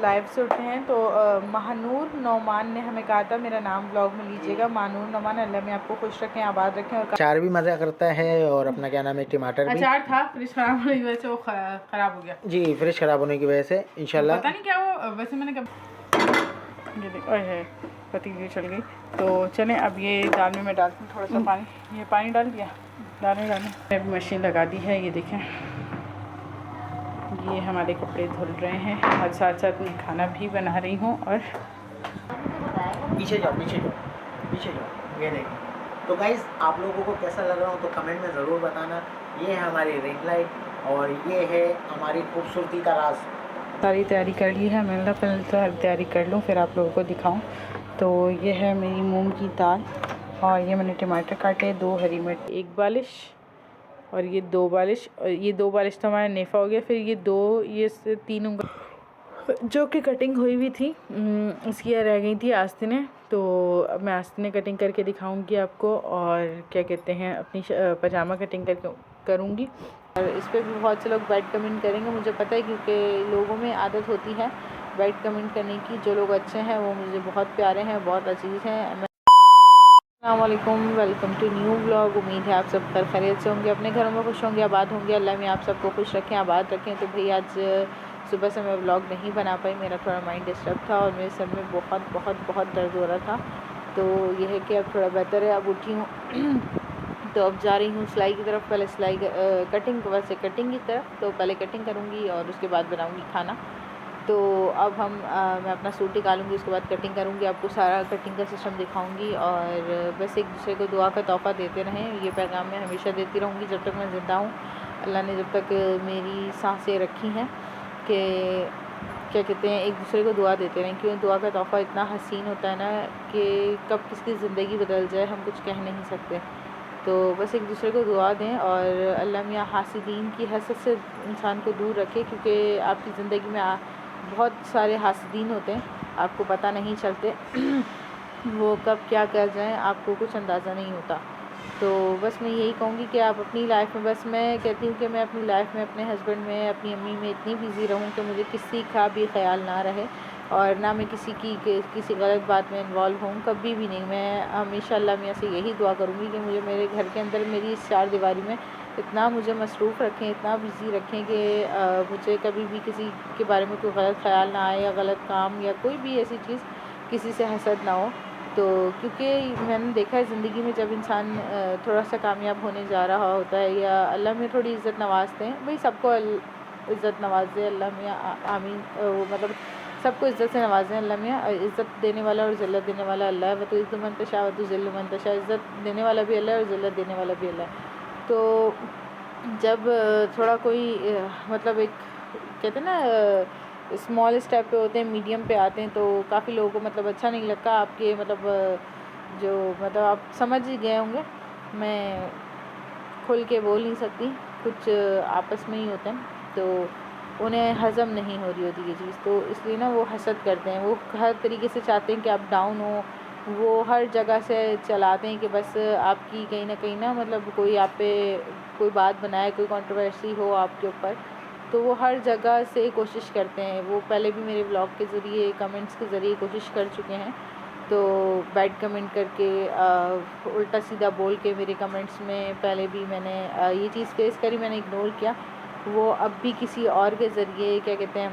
Live से उठे हैं तो महानूर नौमान ने हमें कहा था मेरा नाम ब्लॉग में लीजिएगा। महानूर नौमान, अल्लाह में आपको खुश रखें, आबाद रखें। और अचार भी मज़ा करता है और अपना क्या नाम है टमाटर भी। अचार था, फ्रिज खराब होने की वजह से वो ख़राब हो गया जी, फ्रिज ख़राब होने की वजह से इंशाल्लाह पता नहीं क्या वो, वैसे मैंने कब ये देखो है पतीली चल गई। तो चलें अब ये दाल में मैं डालती हूँ थोड़ा सा पानी। ये पानी डाल दिया, डालने मैं अभी मशीन लगा दी है। ये देखें, ये हमारे कपड़े धुल रहे हैं और साथ साथ मैं खाना भी बना रही हूँ। और पीछे जाओ पीछे जाओ पीछे जाओ। ये देखो तो गाइस, आप लोगों को कैसा लग रहा हो तो कमेंट में ज़रूर बताना। ये है हमारी रिंग लाइट और ये है हमारी खूबसूरती का राज। सारी तैयारी कर ली है, मैंने पहले सारी तैयारी कर लूँ फिर आप लोगों को दिखाऊं। तो ये है मेरी मूंग की दाल और ये मैंने टमाटर काटे, 2 हरी मिर्च, 1 बालिश और ये 2 बालिश। और ये 2 बालिश तो हमारा नेफ़ा हो गया। फिर ये 2 ये तीनों जो कि कटिंग हुई हुई थी इसकी रह गई थी आस्तीनें। तो अब मैं आस्तीनें कटिंग करके दिखाऊंगी आपको और क्या कहते हैं अपनी पजामा कटिंग करके करूँगी। और इस पर भी बहुत से लोग बैड कमेंट करेंगे, मुझे पता है, क्योंकि लोगों में आदत होती है बैड कमेंट करने की। जो लोग अच्छे हैं वो मुझे बहुत प्यारे हैं, बहुत अजीज़ हैं। अस्सलाम वालेकुम, वेलकम टू न्यू व्लॉग। उम्मीद है आप सब खैरियत से होंगे, अपने घरों में खुश होंगे, आबाद होंगे। अल्लाह में आप सबको खुश रखें, आबाद रखें। तो भाई आज सुबह से मैं व्लॉग नहीं बना पाई, मेरा थोड़ा माइंड डिस्टर्ब था और मेरे सर में बहुत बहुत बहुत दर्द हो रहा था। तो यह है कि अब थोड़ा बेहतर है, अब उठी हूँ तो अब जा रही हूँ सिलाई की तरफ। पहले सिलाई कटिंग, वैसे कटिंग की तरफ, तो पहले कटिंग करूँगी और उसके बाद बनाऊँगी खाना। तो अब मैं अपना सूट निकालूंगी, उसके बाद कटिंग करूँगी, आपको सारा कटिंग का सिस्टम दिखाऊंगी। और बस एक दूसरे को दुआ का तोहफ़ा देते रहें, ये पैगाम मैं हमेशा देती रहूँगी जब तक मैं ज़िंदा हूँ। अल्लाह ने जब तक मेरी सांसें रखी हैं कि क्या कहते हैं, एक दूसरे को दुआ देते रहें। क्यों, दुआ का तोहफ़ा इतना हसीन होता है ना कि कब किसकी ज़िंदगी बदल जाए हम कुछ कह नहीं सकते। तो बस एक दूसरे को दुआ दें और अल्लाह मियाँ हासिदीन की हसद से इंसान को दूर रखे, क्योंकि आपकी ज़िंदगी में बहुत सारे हासिदीन होते हैं, आपको पता नहीं चलते वो कब क्या कर जाएं आपको कुछ अंदाज़ा नहीं होता। तो बस मैं यही कहूँगी कि आप अपनी लाइफ में, बस मैं कहती हूँ कि मैं अपनी लाइफ में अपने हस्बैंड में, अपनी अम्मी में इतनी बिज़ी रहूँ कि मुझे किसी का भी ख्याल ना रहे और ना मैं किसी गलत बात में इन्वॉल्व हूँ, कभी भी नहीं। मैं हमेशा अल्लाह मियाँ से यही दुआ करूँगी कि मुझे मेरे घर के अंदर, मेरी इस 4 दीवारी में इतना मुझे मसरूफ़ रखें, इतना बिज़ी रखें कि मुझे कभी भी किसी के बारे में कोई गलत ख़्याल ना आए या गलत काम या कोई भी ऐसी चीज़, किसी से हसद ना हो। तो क्योंकि मैंने देखा है ज़िंदगी में जब इंसान थोड़ा सा कामयाब होने जा रहा होता है या अल्लाह में थोड़ी इज़्ज़त नवाजते हैं, भाई सबको इज़्ज़त नवाजे अल्लाह मियाँ, आमीन। वो मतलब सबको इज़्ज़त से नवाजें अल्लाह मियाँ। इज़्ज़त देने वाला और ज़िल्लत देने वाला अल्लाह है। व तो इज़्ज़त मंतशा व तो ज़िल्ल मंतशा, इज़्ज़त देने वाला भी अल्लाह है और ज़िल्लत देने वाला भी अल्लाह है। तो जब थोड़ा कोई मतलब एक कहते हैं ना स्मॉल स्टेप पे होते हैं, मीडियम पे आते हैं, तो काफ़ी लोगों को मतलब अच्छा नहीं लगता आपके मतलब जो मतलब आप समझ ही गए होंगे, मैं खुल के बोल नहीं सकती, कुछ आपस में ही होते हैं तो उन्हें हज़म नहीं हो रही होती ये चीज़, तो इसलिए ना वो हसद करते हैं, वो हर तरीके से चाहते हैं कि आप डाउन हो। वो हर जगह से चलाते हैं कि बस आपकी कहीं ना मतलब कोई आप पे कोई बात बनाए, कोई कंट्रोवर्सी हो आपके ऊपर, तो वो हर जगह से कोशिश करते हैं। वो पहले भी मेरे ब्लॉग के ज़रिए, कमेंट्स के ज़रिए कोशिश कर चुके हैं। तो बैड कमेंट करके उल्टा सीधा बोल के मेरे कमेंट्स में पहले भी मैंने ये चीज़ फेस करी, मैंने इग्नोर किया। वो अब भी किसी और के ज़रिए क्या कहते हैं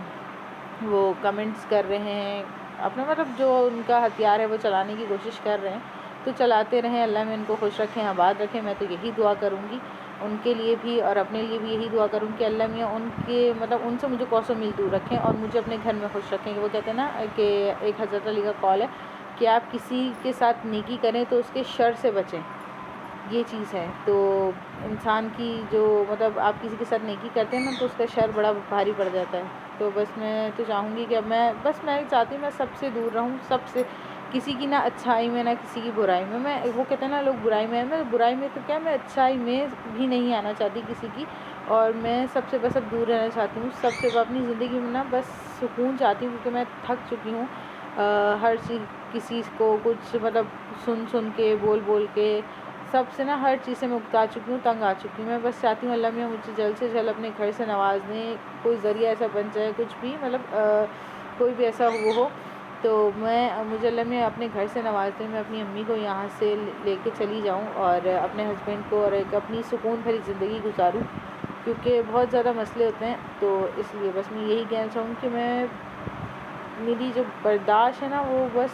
वो कमेंट्स कर रहे हैं, अपना मतलब जो उनका हथियार है वो चलाने की कोशिश कर रहे हैं। तो चलाते रहें, अल्लाह में उनको खुश रखें, आबाद रखें। मैं तो यही दुआ करूँगी उनके लिए भी और अपने लिए भी यही दुआ करूँगी कि अल्लाह मियाँ उनके मतलब उनसे मुझे कौसों मील दूर रखें और मुझे अपने घर में खुश रखें। वो कहते हैं ना कि एक हज़रत अली का कौल है कि आप किसी के साथ नेकी करें तो उसके शर से बचें, ये चीज़ है। तो इंसान की जो मतलब आप किसी के साथ नेकी करते हैं ना तो उसका शर बड़ा भारी पड़ जाता है। तो बस मैं तो चाहूँगी कि अब मैं चाहती हूँ मैं सबसे दूर रहूँ, सबसे, किसी की ना अच्छाई में ना किसी की बुराई में। मैं वो कहते हैं ना लोग बुराई में है, मैं बुराई में तो क्या, मैं अच्छाई में भी नहीं आना चाहती किसी की। और मैं सबसे बस अब दूर रहना चाहती हूँ सबसे। अपनी ज़िंदगी में ना बस सुकून चाहती हूँ, क्योंकि मैं थक चुकी हूँ हर चीज़, किसी को कुछ मतलब सुन के, बोल के, सबसे ना हर चीज़ से मैं उकता चुकी हूँ, तंग आ चुकी हूँ। मैं बस चाहती हूँ अल्लाह मियाँ मुझे जल्द से जल्द अपने घर से नवाज़ दें, कोई ज़रिया ऐसा बन जाए, कुछ भी मतलब कोई भी ऐसा वो हो तो मुझे अल्लाह में अपने घर से नवाज़ दे, मैं अपनी अम्मी को यहाँ से लेके चली जाऊँ और अपने हस्बैंड को और एक अपनी सुकून भरी ज़िंदगी गुजारूँ, क्योंकि बहुत ज़्यादा मसले होते हैं। तो इसलिए बस मैं यही कहना चाहूँगी कि मेरी जो बर्दाश्त है ना वो बस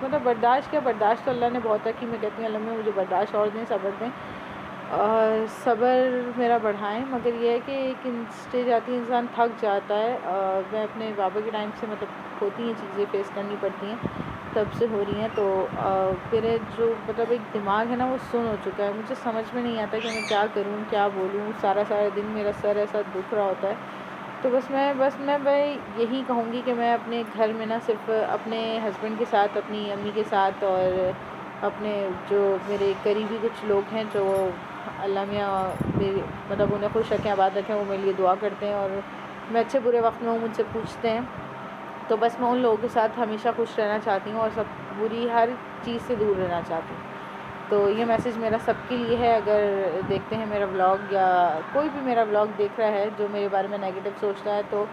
मतलब बर्दाश्त तो अल्लाह ने बहुत रखी। मैं कहती हूँ अल्लाह में मुझे बर्दाश्त और दें, सब्र दें और सब्र मेरा बढ़ाएं। मगर ये है कि एक स्टेज आती है इंसान थक जाता है। मैं अपने बाबा के टाइम से मतलब होती हैं चीज़ें फेस करनी पड़ती हैं, तब से हो रही हैं। तो मेरे जो मतलब एक दिमाग है ना वो सुन हो चुका है, मुझे समझ में नहीं आता कि मैं क्या करूँ क्या बोलूँ। सारा दिन मेरा सर ऐसा दुख रहा होता है। तो बस मैं यही कहूँगी कि मैं अपने घर में ना सिर्फ अपने हस्बैंड के साथ, अपनी अम्मी के साथ और अपने जो मेरे करीबी कुछ लोग हैं जो अल्लाह मियाँ मेरे मतलब उन्हें खुश रखें, आबाद रखें, वो मेरे लिए दुआ करते हैं और मैं अच्छे बुरे वक्त में हूँ मुझसे पूछते हैं। तो बस मैं उन लोगों के साथ हमेशा खुश रहना चाहती हूँ और सब बुरी हर चीज़ से दूर रहना चाहती हूँ। तो ये मैसेज मेरा सबके लिए है। अगर देखते हैं मेरा व्लॉग या कोई भी मेरा व्लॉग देख रहा है जो मेरे बारे में नेगेटिव सोचता है, तो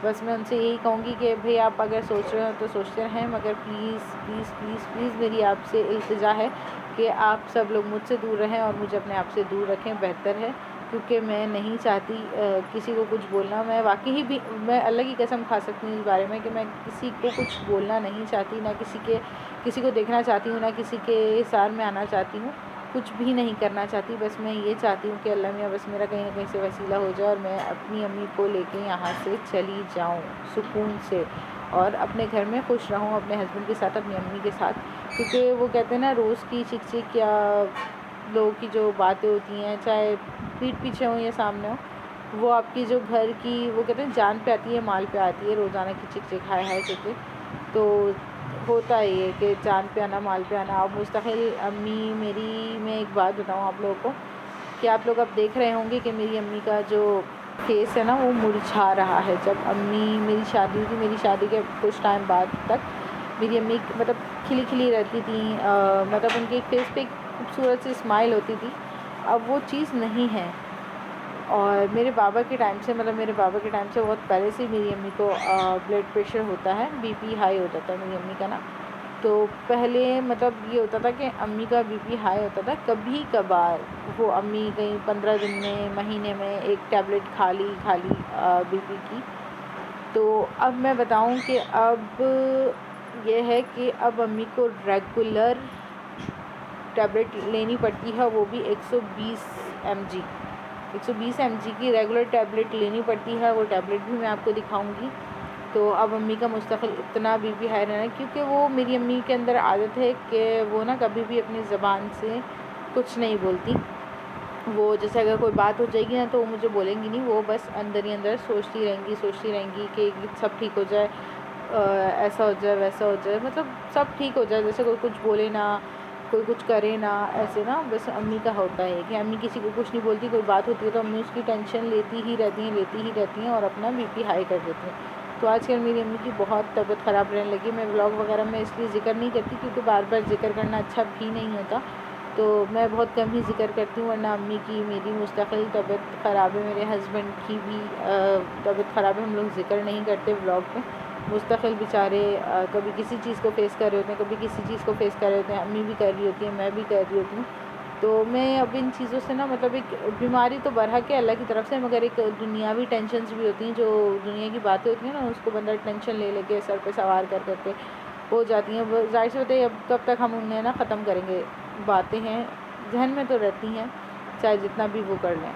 बस मैं उनसे यही कहूँगी कि भाई आप अगर सोच रहे हो तो सोचते रहें, मगर प्लीज़ प्लीज़ प्लीज़ प्लीज़ मेरी आपसे इल्तिजा है कि आप सब लोग मुझसे दूर रहें और मुझे अपने आप से दूर रखें, बेहतर है। क्योंकि मैं नहीं चाहती किसी को कुछ बोलना। मैं वाकई भी मैं अल्लाह की कसम खा सकती हूँ इस बारे में कि मैं किसी को कुछ बोलना नहीं चाहती, ना किसी को देखना चाहती हूँ, ना किसी के सार में आना चाहती हूँ, कुछ भी नहीं करना चाहती। बस मैं ये चाहती हूँ कि अल्लाह मियाँ बस मेरा कहीं ना कहीं से वसीला हो जाए और मैं अपनी अम्मी को लेके यहाँ से चली जाऊँ सुकून से और अपने घर में खुश रहूँ अपने हस्बैंड के साथ, अपनी अम्मी के साथ। क्योंकि वो कहते हैं ना रोज़ की चिक चिक या लोगों की जो बातें होती हैं, चाहे पीठ पीछे हो या सामने हो, वो आपकी जो घर की वो कहते हैं जान पे आती है माल पे आती है। रोज़ाना की चिक चिक हाय चिक चिक तो होता है ये कि जान पे आना माल पे आना। अब मुस्तकिल अम्मी मेरी, मैं एक बात बताऊँ आप लोगों को कि आप लोग अब देख रहे होंगे कि मेरी अम्मी का जो फेस है ना वो मुरझा रहा है। जब अम्मी मेरी शादी हुई थी, मेरी शादी के कुछ टाइम बाद तक मेरी अम्मी मतलब खिली खिली रहती थी, मतलब उनके फेस पे एक खूबसूरत सी स्माइल होती थी। अब वो चीज़ नहीं है। और मेरे बाबा के टाइम से बहुत पहले से मेरी अम्मी को ब्लड प्रेशर होता है, बीपी हाई हो जाता है मेरी अम्मी का ना। तो पहले मतलब ये होता था कि अम्मी का बीपी हाई होता था, कभी कभार वो अम्मी कहीं 15 दिन में, महीने में एक टैबलेट खा ली बीपी की। तो अब मैं बताऊं कि अब ये है कि अब अम्मी को रेगुलर टैबलेट लेनी पड़ती है, वो भी 120 mg की रेगुलर टैबलेट लेनी पड़ती है। वो टैबलेट भी मैं आपको दिखाऊंगी। तो अब अम्मी का मुस्तकिल इतना बीपी हाई रहना है, क्योंकि वो मेरी अम्मी के अंदर आदत है कि वो ना कभी भी अपनी ज़बान से कुछ नहीं बोलती। वो जैसे अगर कोई बात हो जाएगी ना तो वो मुझे बोलेंगी नहीं, वो बस अंदर ही अंदर सोचती रहेंगी कि सब ठीक हो जाए, ऐसा हो जाए वैसा हो जाए, मतलब सब ठीक हो जाए। जैसे कोई कुछ बोले ना, कोई कुछ करे ना, ऐसे ना बस अम्मी का होता है कि अम्मी किसी को कुछ नहीं बोलती। कोई बात होती है तो अम्मी उसकी टेंशन लेती ही रहती हैं और अपना बीपी हाई कर देती हैं। तो आजकल मेरी अम्मी की बहुत तबीयत ख़राब रहने लगी। मैं व्लॉग वगैरह में इसलिए ज़िक्र नहीं करती क्योंकि बार बार ज़िक्र करना अच्छा भी नहीं होता, तो मैं बहुत कम ही ज़िक्र करती हूँ। वरना अम्मी की मेरी मुस्तकिल तबीयत ख़राब है, मेरे हस्बैंड की भी तबीयत ख़राब है, हम लोग ज़िक्र नहीं करते व्लॉग में। मुस्तकिल बेचारे कभी किसी चीज़ को फ़ेस कर रहे होते हैं, कभी किसी चीज़ को फ़ेस कर रहे होते हैं। अम्मी भी कर रही होती है, मैं भी कर रही होती हूँ। तो मैं अब इन चीज़ों से ना मतलब एक बीमारी तो बरहक है अल्लाह की तरफ से, मगर एक दुनियावी टेंशन्स भी होती हैं, जो दुनिया की बातें होती हैं ना उसको बंदा टेंशन ले लेके सर पे सवार कर करके हो जाती हैं। वो ज़ाहिर सी बात है, अब कब तक हम उन्हें ना ख़त्म करेंगे। बातें हैं जहन में तो रहती हैं, चाहे जितना भी वो कर लें।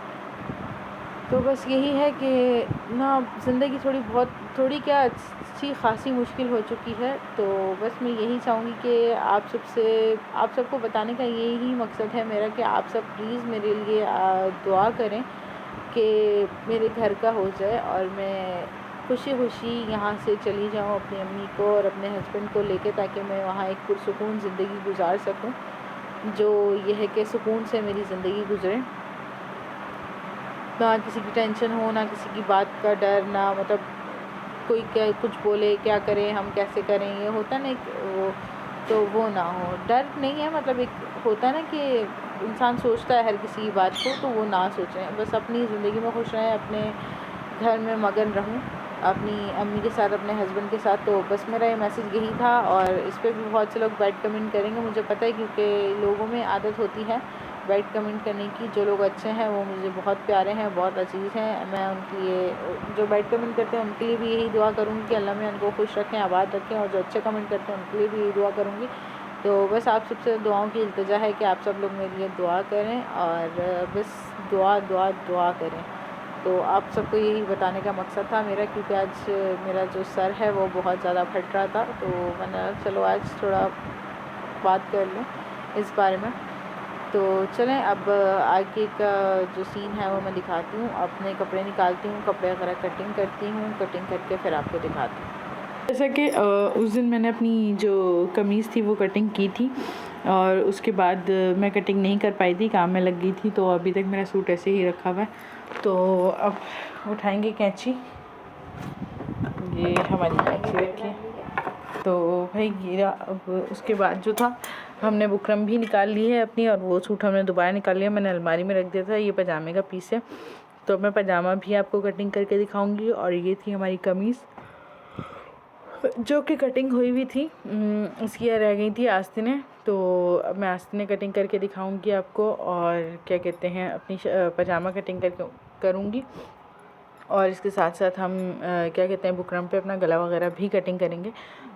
तो बस यही है कि ना ज़िंदगी थोड़ी क्या अच्छी खासी मुश्किल हो चुकी है। तो बस मैं यही चाहूँगी कि आप सबको बताने का यही मकसद है मेरा कि आप सब प्लीज़ मेरे लिए दुआ करें कि मेरे घर का हो जाए और मैं खुशी खुशी यहाँ से चली जाऊँ अपनी अम्मी को और अपने हस्बैंड को लेके, ताकि मैं वहाँ एक पुरसुकून ज़िंदगी गुजार सकूँ। जो ये है कि सुकून से मेरी ज़िंदगी गुजरे, ना किसी की टेंशन हो, ना किसी की बात का डर, ना मतलब कोई क्या कुछ बोले, क्या करें, हम कैसे करें, ये होता ना एक वो, तो वो ना हो। डर नहीं है, मतलब एक होता है ना कि इंसान सोचता है हर किसी की बात को, तो वो ना सोचें। बस अपनी ज़िंदगी में खुश रहें, अपने घर में मगन रहूं। अपनी अम्मी के साथ, अपने हस्बैंड के साथ। तो बस मेरा ये मैसेज यही था। और इस पर भी बहुत से लोग बैड कमेंट करेंगे, मुझे पता है, क्योंकि लोगों में आदत होती है बैड कमेंट करने की। जो लोग अच्छे हैं वो मुझे बहुत प्यारे हैं, बहुत अजीज़ हैं। मैं उनके लिए, जो बैड कमेंट करते हैं उनके लिए भी यही दुआ करूँगी कि अल्लाह में उनको खुश रखें, आबाद रखें। और जो अच्छे कमेंट करते हैं उनके लिए भी यही दुआ करूँगी। तो बस आप सबसे दुआओं की इल्तिजा है कि आप सब लोग मेरे लिए दुआ करें, और बस दुआ दुआ दुआ करें। तो आप सबको यही बताने का मकसद था मेरा, क्योंकि आज मेरा जो सर है वो बहुत ज़्यादा फट रहा था। तो मैंने चलो आज थोड़ा बात कर लें इस बारे में। तो चलें, अब आगे का जो सीन है वो मैं दिखाती हूँ। अपने कपड़े निकालती हूँ, कपड़े वगैरह कटिंग करती हूँ, कटिंग करके फिर आपको दिखाती हूँ। जैसा कि उस दिन मैंने अपनी जो कमीज़ थी वो कटिंग की थी, और उसके बाद मैं कटिंग नहीं कर पाई थी, काम में लग गई थी। तो अभी तक मेरा सूट ऐसे ही रखा हुआ है। तो अब उठाएंगे कैंची, ये हमारी कैंची रखी है। तो भाई गिरा। अब उसके बाद जो था, हमने बुकरम भी निकाल ली है अपनी, और वो सूट हमने दोबारा निकाल लिया, मैंने अलमारी में रख दिया था। ये पजामे का पीस है, तो मैं पजामा भी आपको कटिंग करके दिखाऊंगी। और ये थी हमारी कमीज़ जो कि कटिंग हुई हुई थी, इसकी रह गई थी आस्तीनें। तो अब मैं आस्तीनें कटिंग करके दिखाऊंगी आपको, और क्या कहते हैं, अपनी पजामा कटिंग करके करूँगी। और इसके साथ साथ हम क्या कहते हैं, बुकरम पे अपना गला वगैरह भी कटिंग करेंगे।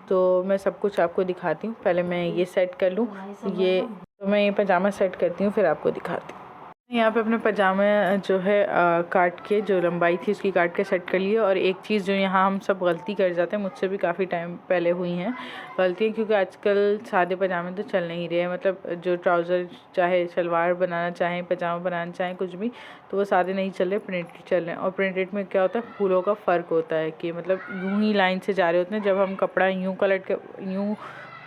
तो मैं सब कुछ आपको दिखाती हूँ। पहले मैं ये सेट कर लूँ, तो मैं ये पजामा सेट करती हूँ, फिर आपको दिखाती हूँ। यहाँ पे अपने पजामे जो है काट के, जो लंबाई थी उसकी काट के सेट कर लिए। और एक चीज़ जो यहाँ हम सब गलती कर जाते हैं, मुझसे भी काफ़ी टाइम पहले हुई हैं गलतियाँ, क्योंकि आजकल सादे पजामे तो चल नहीं रहे हैं। मतलब जो ट्राउज़र चाहे शलवार बनाना चाहें, पजामा बनाना चाहें, कुछ भी, तो वो सादे नहीं चल रहे, प्रिंटेड चल रहे हैं। और प्रिंटेड में क्या होता है, फूलों का फ़र्क होता है कि मतलब यूँ ही लाइन से जा रहे होते हैं। जब हम कपड़ा यूँ पलट के, यूँ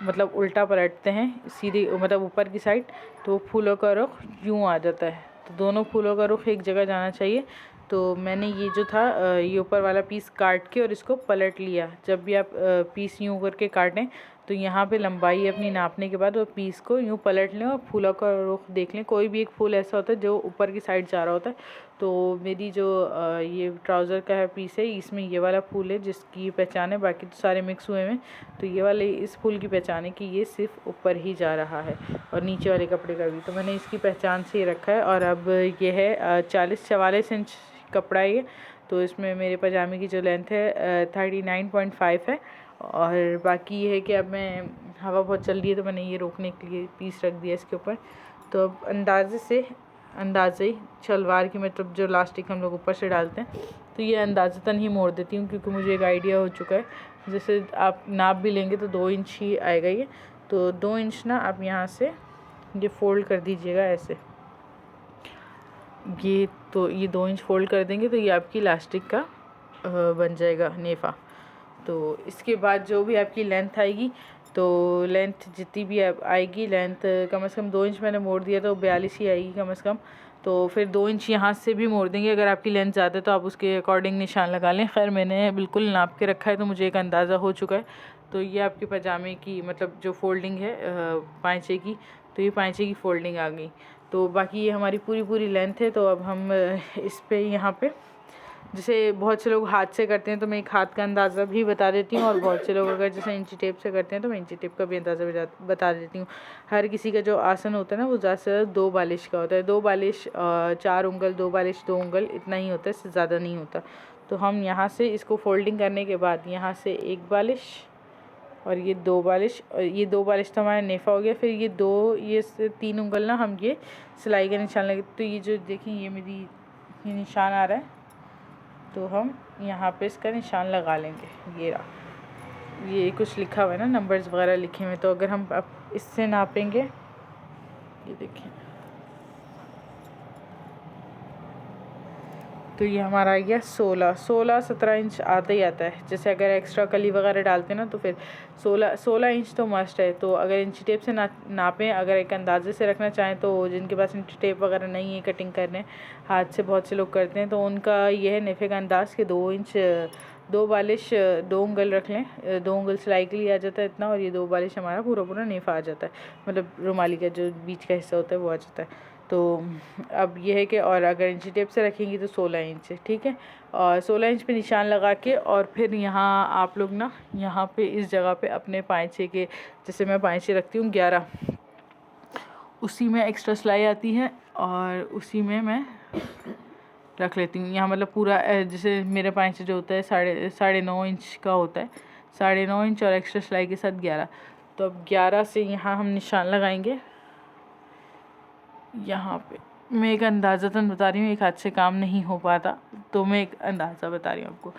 मतलब उल्टा पलटते हैं सीधी, मतलब ऊपर की साइड, तो फूलों का रुख यूँ आ जाता है। तो दोनों फूलों का रुख एक जगह जाना चाहिए। तो मैंने ये जो था, ये ऊपर वाला पीस काट के और इसको पलट लिया। जब भी आप पीस यूँ करके काटें, तो यहाँ पे लंबाई अपनी नापने के बाद वो पीस को यूँ पलट लें और फूलों का रुख देख लें। कोई भी एक फूल ऐसा होता है जो ऊपर की साइड जा रहा होता है। तो मेरी जो ये ट्राउज़र का है पीस है, इसमें ये वाला फूल है जिसकी पहचान है, बाकी तो सारे मिक्स हुए हैं। तो ये वाले इस फूल की पहचान है कि ये सिर्फ ऊपर ही जा रहा है, और नीचे वाले कपड़े का भी। तो मैंने इसकी पहचान से ही रखा है। और अब ये है 40-44 इंच कपड़ा ये। तो इसमें मेरे पजामे की जो लेंथ है 39.5 है। और बाकी ये है कि अब मैं, हवा बहुत चल रही है तो मैंने ये रोकने के लिए पीस रख दिया इसके ऊपर। तो अब अंदाज़े ही शलवार की, मतलब जो लास्टिक हम लोग ऊपर से डालते हैं, तो ये अंदाज़तन ही मोड़ देती हूँ, क्योंकि मुझे एक आइडिया हो चुका है। जैसे आप नाप भी लेंगे तो 2 इंच ही आएगा ये। तो 2 इंच ना आप यहाँ से ये फ़ोल्ड कर दीजिएगा ऐसे। ये 2 इंच फ़ोल्ड कर देंगे तो ये आपकी इलास्टिक का बन जाएगा नेफ़ा। तो इसके बाद जो भी आपकी लेंथ आएगी, तो लेंथ जितनी भी आएगी, लेंथ कम से कम 2 इंच मैंने मोड़ दिया तो 42 ही आएगी कम से कम। तो फिर 2 इंच यहाँ से भी मोड़ देंगे। अगर आपकी लेंथ ज़्यादा है तो आप उसके अकॉर्डिंग निशान लगा लें। खैर मैंने बिल्कुल नाप के रखा है तो मुझे एक अंदाज़ा हो चुका है। तो ये आपके पजामे की, मतलब जो फ़ोल्डिंग है पाँचे की, तो ये पाँचे की फ़ोल्डिंग आ गई। तो बाकी ये हमारी पूरी लेंथ है। तो अब हम इस पे, यहाँ पे, जैसे बहुत से लोग हाथ से करते हैं तो मैं एक हाथ का अंदाज़ा भी बता देती हूँ, और बहुत से लोग अगर जैसे इंची टेप से करते हैं तो मैं इंची टेप का भी अंदाज़ा बता देती हूँ। हर किसी का जो आसन होता है ना, वो ज़्यादा से ज़्यादा 2 बालिश का होता है। 2 बालिश 4 उंगल, 2 बालिश 2 उंगल, इतना ही होता है, इससे ज़्यादा नहीं होता। तो हम यहाँ से इसको फोल्डिंग करने के बाद यहाँ से 1 बालिश और ये 2 बालिश, और ये 2 बालिश तो हमारा नेफ़ा हो गया। फिर ये 3 उंगल ना हम ये सिलाई का निशान लगे। तो ये जो देखें, ये मेरी ये निशान आ रहा है, तो हम यहाँ पे इसका निशान लगा लेंगे। ये रहा, ये कुछ लिखा हुआ है ना, नंबर्स वगैरह लिखे हुए। तो अगर हम अब इससे नापेंगे, ये देखें, तो ये हमारा आ गया 16-17 इंच आता ही आता है। जैसे अगर एक्स्ट्रा कली वगैरह डालते हैं ना, तो फिर 16 इंच तो मस्ट है। तो अगर इंची टेप से नापें, अगर एक अंदाजे से रखना चाहें, तो जिनके पास इंची टेप वगैरह नहीं है, कटिंग करने हाथ से बहुत से लोग करते हैं, तो उनका ये है नेफ़े का अंदाज़ कि 2 इंच 2 बालिश 2 उंगल रख लें। 2 उंगल सिलाई के लिए आ जाता है इतना, और ये 2 बालिश हमारा पूरा नेफ़ा आ जाता है, मतलब रुमाली का जो बीच का हिस्सा होता है वो आ जाता है। तो अब ये है कि और अगर इंची टेप से रखेंगी तो 16 इंच, ठीक है। और 16 इंच पे निशान लगा के और फिर यहाँ आप लोग ना यहाँ पे इस जगह पे अपने पाँचे के, जैसे मैं पाँचे रखती हूँ 11, उसी में एक्स्ट्रा सिलाई आती है और उसी में मैं रख लेती हूँ। यहाँ मतलब पूरा जैसे मेरे पाँचे जो होता है 9.5 इंच का होता है, 9.5 इंच और एक्स्ट्रा सिलाई के साथ 11। तो अब 11 से यहाँ हम निशान लगाएंगे। यहाँ पे मैं एक अंदाज़तन बता रही हूँ, एक हाथ से काम नहीं हो पाता तो मैं एक अंदाज़ा बता रही हूँ आपको।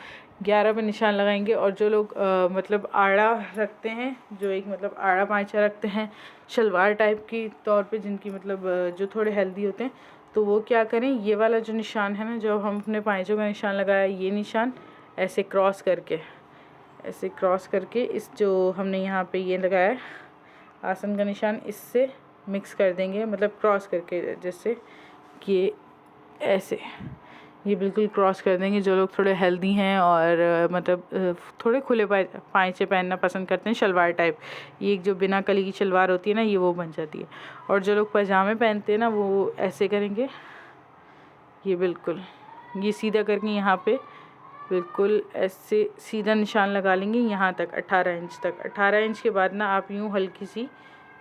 11 पे निशान लगाएंगे। और जो लोग मतलब आड़ा रखते हैं, जो एक मतलब आड़ा पाँचा रखते हैं शलवार टाइप की तौर पे, जिनकी मतलब जो थोड़े हेल्दी होते हैं, तो वो क्या करें, ये वाला जो निशान है ना, जो हम अपने पाँचों का निशान लगाया, ये निशान ऐसे क्रॉस करके इस जो हमने यहाँ पे ये लगाया है आसन का निशान, इससे मिक्स कर देंगे, मतलब क्रॉस करके, जैसे कि ऐसे ये बिल्कुल क्रॉस कर देंगे। जो लोग थोड़े हेल्दी हैं और मतलब थोड़े खुले पाँचे पहनना पसंद करते हैं शलवार टाइप, ये एक जो बिना कली की शलवार होती है ना, ये वो बन जाती है। और जो लोग पजामे पहनते हैं ना, वो ऐसे करेंगे, ये बिल्कुल ये सीधा करके यहाँ पे बिल्कुल ऐसे सीधा निशान लगा लेंगे यहाँ तक 18 इंच तक। 18 इंच के बाद ना आप यूँ हल्की सी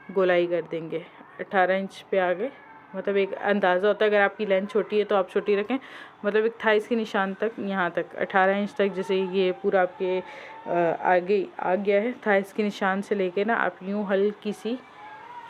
गोलाई कर देंगे 18 इंच पे आगे, मतलब एक अंदाज़ा होता है, अगर आपकी लेंथ छोटी है तो आप छोटी रखें, मतलब एक थाइस के निशान तक, यहाँ तक 18 इंच तक, जैसे ये पूरा आपके आगे आ गया है थाइस के निशान से लेके ना, आप यूँ हल्की सी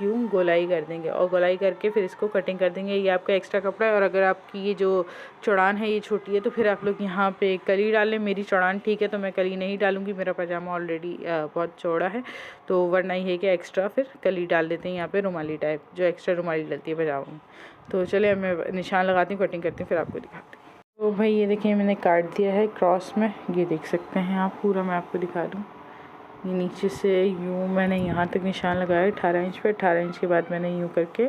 यूँ गोलाई कर देंगे और गोलाई करके फिर इसको कटिंग कर देंगे। ये आपका एक्स्ट्रा कपड़ा है। और अगर आपकी ये जो चौड़ान है ये छोटी है तो फिर आप लोग यहाँ पे कली डाल लें। मेरी चौड़ान ठीक है तो मैं कली नहीं डालूँगी, मेरा पजामा ऑलरेडी बहुत चौड़ा है, तो वरना ये है कि एक्स्ट्रा फिर कली डाल देते हैं यहाँ पे, रुमाली टाइप, जो एक्स्ट्रा रुमाली डलती है पजामा में। तो चले मैं निशान लगाती हूँ, कटिंग करती हूँ, फिर आपको दिखाती हूँ। तो भाई ये देखिए मैंने काट दिया है क्रॉस में, ये देख सकते हैं आप, पूरा मैं आपको दिखा दूँ। ये नीचे से यूँ मैंने यहाँ तक निशान लगाया 18 इंच पे, 18 इंच के बाद मैंने यूँ करके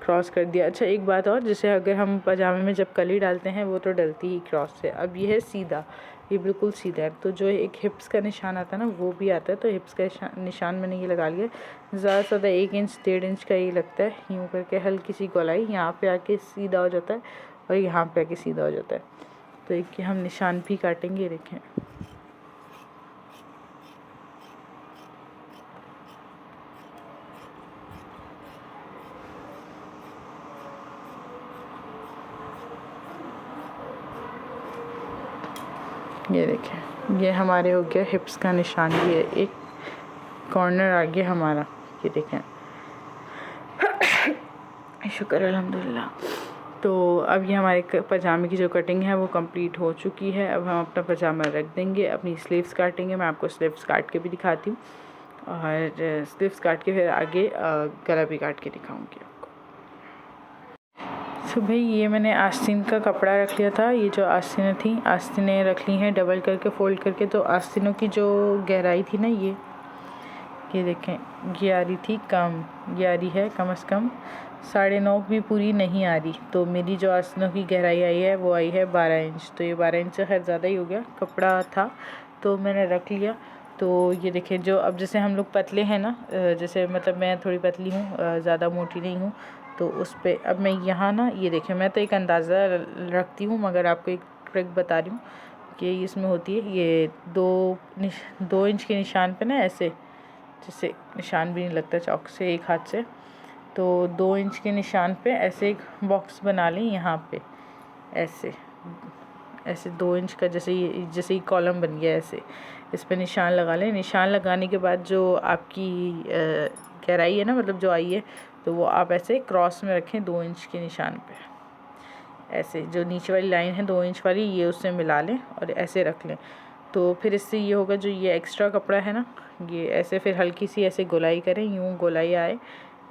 क्रॉस कर दिया। अच्छा एक बात और, जैसे अगर हम पजामे में जब कली डालते हैं वो तो डलती ही क्रॉस से, अब ये है सीधा, ये बिल्कुल सीधा है। तो जो एक हिप्स का निशान आता है ना, वो भी आता है, तो हिप्स का निशान मैंने ये लगा लिया। ज़्यादा से ज़्यादा 1 इंच 1.5 इंच का ये लगता है। यूँ करके हल्की सी गोलाई, यहाँ पे आके सीधा हो जाता है और यहाँ पे आके सीधा हो जाता है। तो एक हम निशान भी काटेंगे, देखें। ये देखें, ये हमारे हो गया हिप्स का निशान, ये एक कॉर्नर आ गया हमारा, ये देखें। शुक्र अल्हम्दुलिल्लाह। तो अब ये हमारे पजामे की जो कटिंग है वो कंप्लीट हो चुकी है। अब हम अपना पजामा रख देंगे, अपनी स्लीव्स काटेंगे। मैं आपको स्लीव्स काट के भी दिखाती हूँ और स्लीव्स काट के फिर आगे गला भी काट के दिखाऊँगी आपको। तो भाई ये मैंने आस्तीन का कपड़ा रख लिया था। ये जो आस्तीनें थी, आस्तीनें रख ली हैं डबल करके, फोल्ड करके। तो आस्तीनों की जो गहराई थी ना, ये देखें, ये आ रही थी कम, ये आ रही है कम से कम 9.5 भी पूरी नहीं आ रही। तो मेरी जो आस्तीनों की गहराई आई है वो आई है 12 इंच। तो ये 12 इंच से खैर ज़्यादा ही हो गया, कपड़ा था तो मैंने रख लिया। तो ये देखें, जो अब जैसे हम लोग पतले हैं ना, जैसे मतलब मैं थोड़ी पतली हूँ, ज़्यादा मोटी नहीं हूँ, तो उस पर अब मैं यहाँ ना, ये देखें, मैं तो एक अंदाज़ा रखती हूँ मगर आपको एक ट्रिक बता रही हूँ कि इसमें होती है। ये 2 इंच के निशान पे ना ऐसे, जैसे निशान भी नहीं लगता चौक से एक हाथ से, तो 2 इंच के निशान पे ऐसे एक बॉक्स बना लें यहाँ पे, ऐसे 2 इंच का, जैसे ही कॉलम बन गया ऐसे, इस पे निशान लगा लें। निशान लगाने के बाद जो आपकी गहराई है ना, मतलब जो आई है, तो वो आप ऐसे क्रॉस में रखें 2 इंच के निशान पे, ऐसे जो नीचे वाली लाइन है 2 इंच वाली, ये उससे मिला लें और ऐसे रख लें। तो फिर इससे ये होगा, जो ये एक्स्ट्रा कपड़ा है ना, ये ऐसे फिर हल्की सी ऐसे गोलाई करें, यूँ गोलाई आए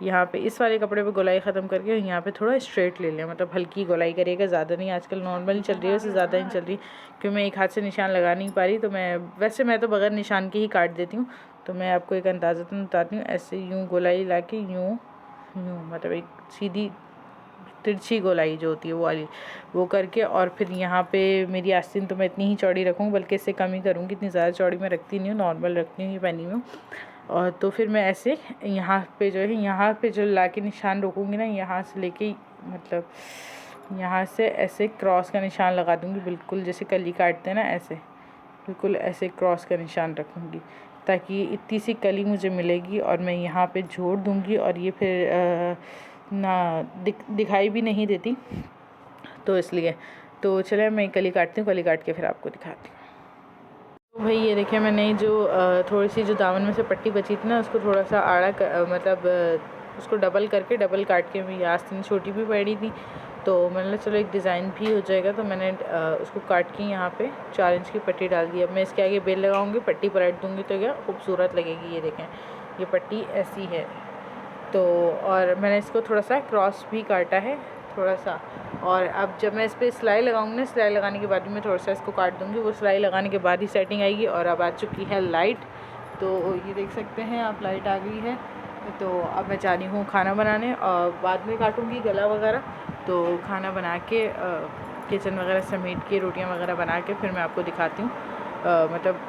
यहाँ पे, इस वाले कपड़े पे गोलाई ख़त्म करके यहाँ पे थोड़ा स्ट्रेट ले लें, मतलब हल्की गोलाई करिएगा, ज़्यादा नहीं। आजकल नॉर्मल चल रही है, वैसे ज़्यादा नहीं चल रही, क्योंकि मैं एक हाथ से निशान लगा नहीं पा रही। तो मैं तो बगैर निशान के ही काट देती हूँ। तो मैं आपको एक अंदाज़तन बताती हूँ, ऐसे यूँ गोलाई ला के यूँ मतलब एक सीधी तिरछी गोलाई जो होती है वो वाली, वो करके, और फिर यहाँ पे मेरी आस्तीन तो मैं इतनी ही चौड़ी रखूँगी, बल्कि इससे कम ही करूँगी, इतनी ज़्यादा चौड़ी मैं रखती नहीं हूँ, नॉर्मल रखती हूँ ये पहनी हूँ। और तो फिर मैं ऐसे यहाँ पे जो है, यहाँ पे जो ला के निशान रोकूँगी ना, यहाँ से लेके मतलब यहाँ से ऐसे क्रॉस का निशान लगा दूँगी, बिल्कुल जैसे कली काटते हैं ना, ऐसे बिल्कुल ऐसे क्रॉस का निशान रखूँगी, ताकि इतनी सी कली मुझे मिलेगी और मैं यहाँ पे जोड़ दूँगी और ये फिर ना दिखाई भी नहीं देती, तो इसलिए। तो चले मैं कली काटती हूँ, कली काट के फिर आपको दिखाती हूँ। तो भाई ये देखिए, मैंने जो थोड़ी सी जो दामन में से पट्टी बची थी ना, उसको थोड़ा सा उसको डबल काट के, मेरी आस्तीन छोटी भी पड़ी थी, तो मैंने चलो एक डिज़ाइन भी हो जाएगा, तो मैंने उसको काट के यहाँ पे 4 इंच की पट्टी डाल दी। अब मैं इसके आगे बेल लगाऊंगी, पट्टी पलट दूंगी तो क्या खूबसूरत लगेगी। ये देखें, ये पट्टी ऐसी है। तो और मैंने इसको थोड़ा सा क्रॉस भी काटा है थोड़ा सा, और अब जब मैं इस पर सिलाई लगाऊंगी ना, सिलाई लगाने के बाद भी मैं थोड़ा सा इसको काट दूंगी, वो सिलाई लगाने के बाद ही सेटिंग आएगी। और अब आ चुकी है लाइट, तो ये देख सकते हैं आप, लाइट आ गई है। तो अब मैं जा रही हूँ खाना बनाने, और बाद में काटूँगी गला वगैरह। तो खाना बना के किचन वगैरह समेट के, रोटियां वगैरह बना के फिर मैं आपको दिखाती हूँ। मतलब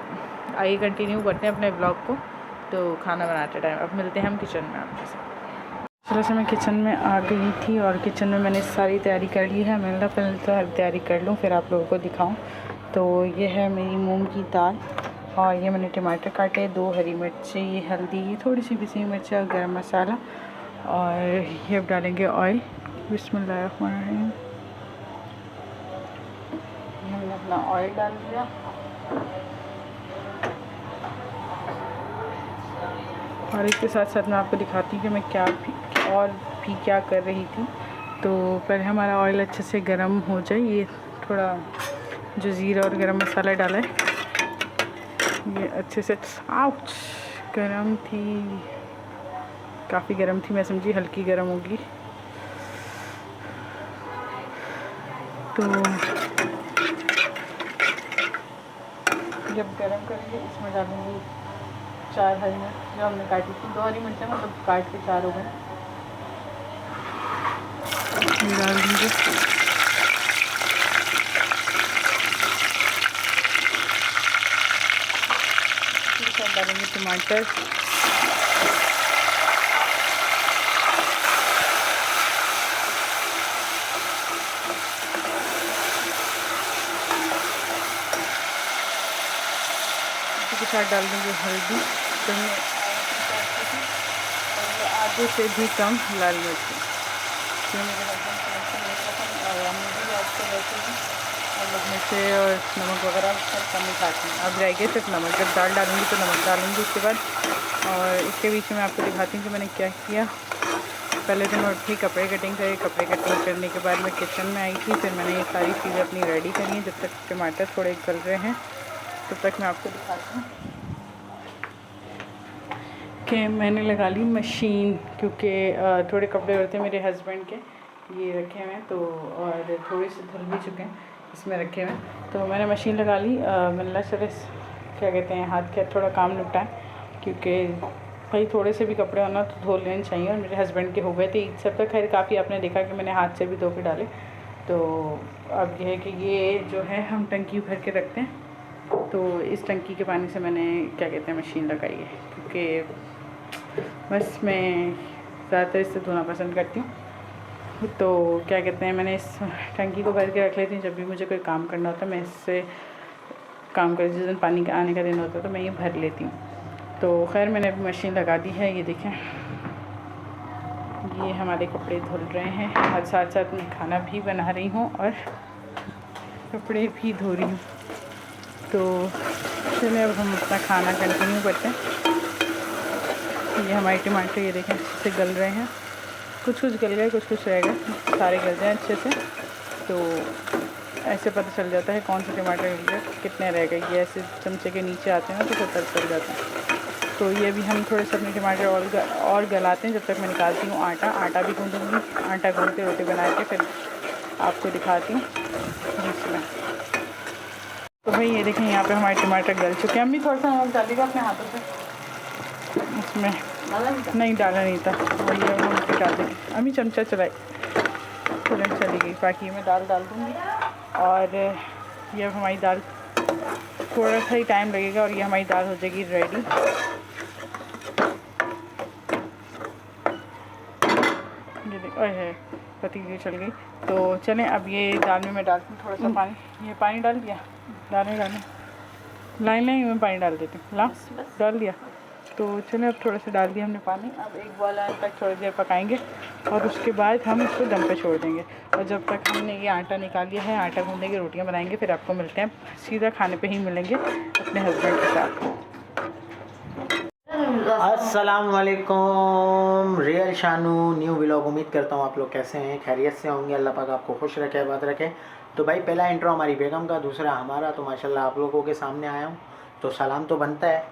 आइए कंटिन्यू करते हैं अपने ब्लॉग को। तो खाना बनाते टाइम अब मिलते हैं हम किचन में आपके साथ। चलो से मैं किचन में आ गई थी और किचन में मैंने सारी तैयारी कर ली है। मैंने पहले तो तैयारी कर लूँ फिर आप लोगों को दिखाऊँ। तो ये है मेरी मूंग की दाल, और ये मैंने टमाटर काटे, 2 हरी मिर्ची, ये हल्दी, थोड़ी सी पिसी मिर्च और गरम मसाला, और ये अब डालेंगे ऑयल। बिस्मिल्लाहिर्रहमानिर्रहीम। हमने अपना ऑयल डाल दिया, और इसके साथ साथ मैं आपको दिखाती हूँ कि मैं क्या कर रही थी। तो पहले हमारा ऑयल अच्छे से गर्म हो जाए। ये थोड़ा जो ज़ीरा और गरम मसाला डाला है, ये अच्छे से गर्म थी, काफ़ी गर्म थी, मैं समझी हल्की गर्म होगी। तो जब गरम करेंगे इसमें डालूँगी 4 हरी मिर्च जो हमने काटी थी, 2 हरी मिर्चें मतलब काट के 4 हो गए, डाल देंगे। फिर डालेंगे टमाटर, इसके साथ डाल देंगे हल्दी, तो आधे से भी कम लाल मिर्च। मिर्चे और नमक वगैरह सब कम ही खाती हूँ। अब रह गए सिर्फ नमक, जब दाल डालूँगी तो नमक डालूँगी उसके बाद। और इसके बीच में आपको दिखाती हूँ कि मैंने क्या किया। पहले तो मैं उठी, कपड़े कटिंग करने के बाद मैं किचन में आई थी, फिर मैंने ये सारी चीज़ें अपनी रेडी करी हैं। जब तक टमाटर थोड़े गल रहे हैं तब तक मैं आपको दिखाती हूँ कि मैंने लगा ली मशीन, क्योंकि थोड़े कपड़े होते हैं मेरे हस्बैंड के, ये रखे हुए हैं, तो और थोड़े से धुल भी चुके हैं, इसमें रखे हुए हैं। तो मैंने मशीन लगा ली। मैंने चले क्या कहते हैं, हाथ का थोड़ा काम निपटाएं, क्योंकि भाई थोड़े से भी कपड़े होना तो धो लेने चाहिए। और मेरे हस्बैंड के हो गए थे ईद से, तक खैर काफ़ी आपने देखा कि मैंने हाथ से भी धो के डाले। तो अब यह है कि ये जो है हम टंकी भर के रखते हैं, तो इस टंकी के पानी से मैंने क्या कहते हैं मशीन लगाई है, क्योंकि बस मैं ज़्यादातर इससे धोना पसंद करती हूँ। तो क्या कहते हैं, मैंने इस टंकी को भर के रख लेती हूँ। जब भी मुझे कोई काम करना होता है मैं इससे काम कर, जिस दिन पानी का आने का दिन होता है तो मैं ये भर लेती हूँ। तो खैर मैंने अभी मशीन लगा दी है। ये देखें, ये हमारे कपड़े धुल रहे हैं, और साथ साथ मैं खाना भी बना रही हूँ और कपड़े भी धो रही हूँ। तो चलिए अब हम अपना खाना कंटिन्यू करते हैं। ये हमारे टमाटर ये देखें अच्छे से गल रहे हैं, कुछ गल गए, कुछ रह गए, सारे गल जाएँ अच्छे से। तो ऐसे पता चल जाता है कौन से टमाटर गल गए, कितने रह गए। ये ऐसे चमचे के नीचे आते हैं ना, तो पता चल जाता है। तो ये भी हम थोड़े से अपने टमाटर और गलाते हैं, जब तक मैं निकालती हूँ आटा भी गूँधूँगी। आटा गूँध के रोटी बना के फिर आपको दिखाती हूँ। तो भाई ये देखें, यहाँ पे हमारे टमाटर गल चुके हैं। अम्मी थोड़ा सा नमक डालिएगा अपने हाथों से, इसमें नहीं डाला नहीं था, वही हम उसके डाल देंगे। अम्मी चमचा चलाई, तुरंत चली गई। बाकी मैं दाल डाल दूँगी, और ये हमारी दाल थोड़ा सा ही टाइम लगेगा और ये हमारी दाल हो जाएगी रेडी। ये ओए पतीली चल गई। तो चलें अब ये दाल में मैं डालती हूँ थोड़ा सा पानी। ये पानी डाल दिया, डालने लाइन में पानी डाल देती हूँ। ला डाल दिया। तो चलें अब थोड़ा सा डाल दिया हमने पानी। अब एक बॉयल आने तक थोड़ी देर पकाएंगे और उसके बाद हम इसको दम पे छोड़ देंगे। और जब तक हमने ये आटा निकाल लिया है, आटा गूँधेंगे, रोटियाँ बनाएंगे, फिर आपको मिलते हैं सीधा खाने पे ही मिलेंगे अपने हस्बैंड के साथ। अस्सलाम वालेकुम, रियल शानू न्यू व्लॉग। उम्मीद करता हूँ आप लोग कैसे हैं, खैरियत से होंगे। अल्लाह पाक आपको खुश रखे, आबाद रखे। तो भाई पहला इंट्रो हमारी बेगम का, दूसरा हमारा। तो माशाल्लाह आप लोगों के सामने आया हूँ तो सलाम तो बनता है।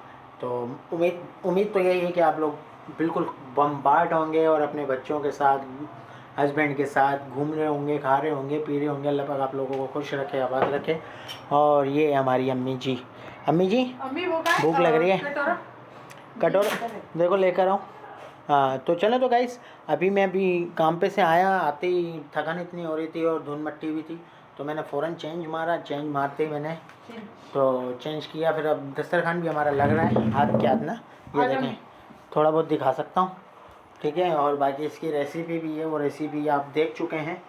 तो उम्मीद तो यही है कि आप लोग बिल्कुल बम्बार्ड होंगे और अपने बच्चों के साथ, हस्बैंड के साथ घूम रहे होंगे, खा रहे होंगे, पी रहे होंगे। अल्लाह पाक आप लोगों को खुश रखे, आबाद रखे। और ये हमारी अम्मी जी भूख लग रही है, कटोरा देखो लेकर आओ। हाँ तो चलो। तो गाइस अभी काम पे से आया, आते ही थकान इतनी हो रही थी और धुन मट्टी भी थी, तो मैंने फ़ौरन चेंज मारते ही मैंने तो चेंज किया। फिर अब दस्तरखान भी हमारा लग रहा है हाथ के हाथ ना, ये देखें, थोड़ा बहुत दिखा सकता हूँ, ठीक है। और बाकी इसकी रेसिपी भी है, वो रेसिपी आप देख चुके हैं,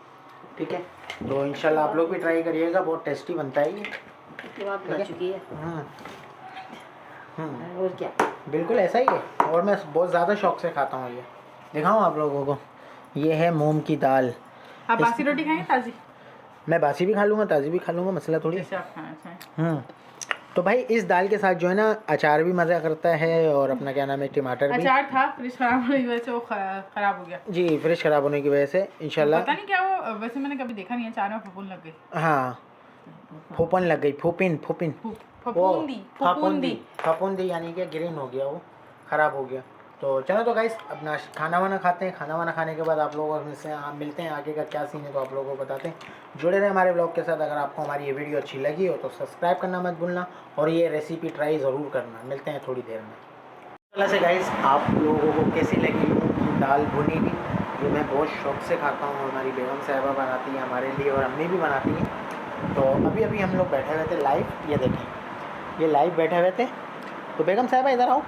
ठीक है। तो इंशाल्लाह आप लोग भी ट्राई करिएगा, बहुत टेस्टी बनता है ये। और क्या, बिल्कुल ऐसा ही है। और मैं बहुत ज़्यादा शौक से खाता हूँ ये। दिखाऊँ आप लोगों को, ये है मूंग की दाल। आप बासी रोटी खाएंगे ताज़ी? मैं बासी भी खा लूँगा, ताज़ी भी खा लूँगा, मसला थोड़ी है। तो भाई इस दाल के साथ जो है ना अचार भी मज़ा करता है, और अपना क्या नाम है, टमाटर भी। अचार था, फ्रिज खराब होने की वजह से वो खराब हो गया। जी, फ्रिज खराब होने की वजह से इंशाल्लाह पता नहीं क्या वो, वैसे मैंने कभी देखा नहीं है, अचार में फफूंद लग गई। हाँ फूपन लग गई, फूपिन फफूंदी यानी कि ग्रीन हो गया, वो ख़राब हो गया। तो चलो तो गाइस अपना खाना वाना खाते हैं। खाना वाना खाने के बाद आप लोगों से मिलते हैं, आगे का क्या सीन है तो आप लोगों को बताते हैं। जुड़े रहे हमारे ब्लॉग के साथ। अगर आपको हमारी ये वीडियो अच्छी लगी हो तो सब्सक्राइब करना मत भूलना, और ये रेसिपी ट्राई ज़रूर करना। मिलते हैं थोड़ी देर में। अल्लाह से गाइस आप लोगों को कैसी लगी दाल भुनी हुई, जो मैं बहुत शौक से खाता हूँ। हमारी बेगम साहिबा बनाती है हमारे लिए, और अम्मी भी बनाती हैं। तो अभी हम लोग बैठे हुए थे लाइव, ये देखें, ये लाइव बैठे हुए थे। तो बेगम साहिबा इधर आओ,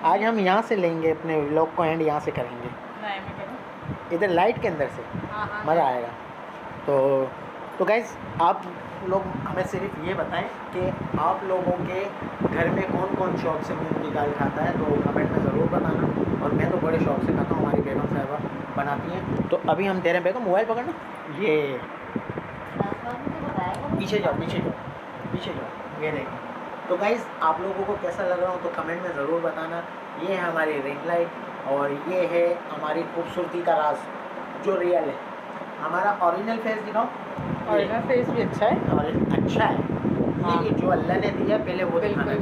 आज हम यहाँ से लेंगे अपने व्लॉग को एंड, यहाँ से करेंगे इधर लाइट के अंदर से, मज़ा आएगा। तो गाइस आप लोग हमें सिर्फ ये बताएं कि आप लोगों के घर में कौन कौन शौक से मूंग की दाल खाता है, तो कमेंट में ज़रूर बताना। और मैं तो बड़े शौक से खाता हूँ, हमारी बेगम साहिबा बनाती हैं। तो अभी हम दे रहे हैं, बेगम मोबाइल पकड़ना, ये पीछे जाओ, ये देखें। तो गाइज़ आप लोगों को कैसा लग रहा हो तो कमेंट में ज़रूर बताना। ये है हमारी रिंग लाइट, और ये है हमारी खूबसूरती का राज जो रियल है। हमारा ओरिजिनल फेस दिखाओ। ओरिजिनल फेस भी अच्छा है, और अच्छा है। हाँ। ये जो अल्लाह ने दिया पहले वो दिखाना है।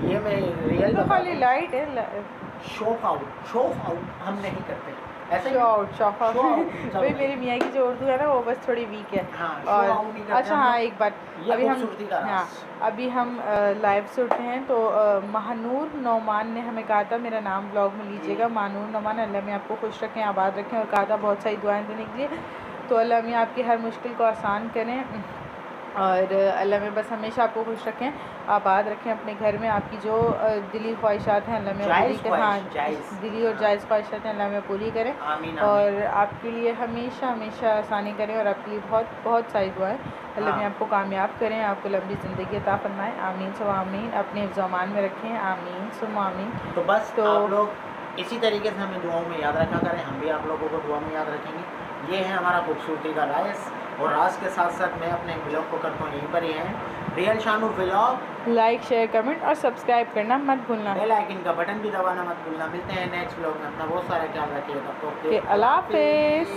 ये मैं रियल तो खाली लाइट है, शो आउट हम नहीं करते ऐसे। भाई मेरी मियाँ की जो उर्दू है ना वो बस थोड़ी वीक है। हाँ, और अच्छा हाँ एक बात, अभी हम लाइव से उठे हैं। तो महानूर नौमान ने हमें कहा था मेरा नाम ब्लॉग में लीजिएगा, महानूर नौमान। अल्लाह में आपको खुश रखें, आबाद रखें। और कहा था बहुत सारी दुआएं देने के लिए। तो अल्लाह में आपकी हर मुश्किल को आसान करें, और अल्लाह में बस हमेशा आपको खुश रखें, आबाद रखें अपने घर में। आपकी जो दिली ख्वाहिशात हैं अल्लाह में पूरी करें। हाँ, दिली और जायज़ ख्वाहिशात हैं अल्लाह में पूरी करें। और आपके लिए हमेशा आसानी करें, और आपके लिए बहुत सारी दुआएं। अल्लाह में आपको कामयाब करें, आपको लंबी ज़िंदगी अता फरमाएं। आमीन सुम्मा आमीन। अपने हिफ्ज़-ओ-अमान में रखें, आमीन सुम्मा आमीन। तो बस आप लोग इसी तरीके से हमें दुआओं में याद रखा करें, हम भी आप लोगों को दुआ में याद रखेंगे। ये है हमारा खूबसूरती का राज, और राज के साथ साथ मैं अपने ब्लॉग को करता हूँ यहीं पर ही है, real Shanu vlog. Like, share, comment और सब्सक्राइब करना मत भूलना। बेल आइकन का बटन भी दबाना मत भूलना। मिलते हैं नेक्स्ट व्लॉग में, अपना बहुत सारा ख्याल रखिएगा। अल्लाह हाफ़िज़।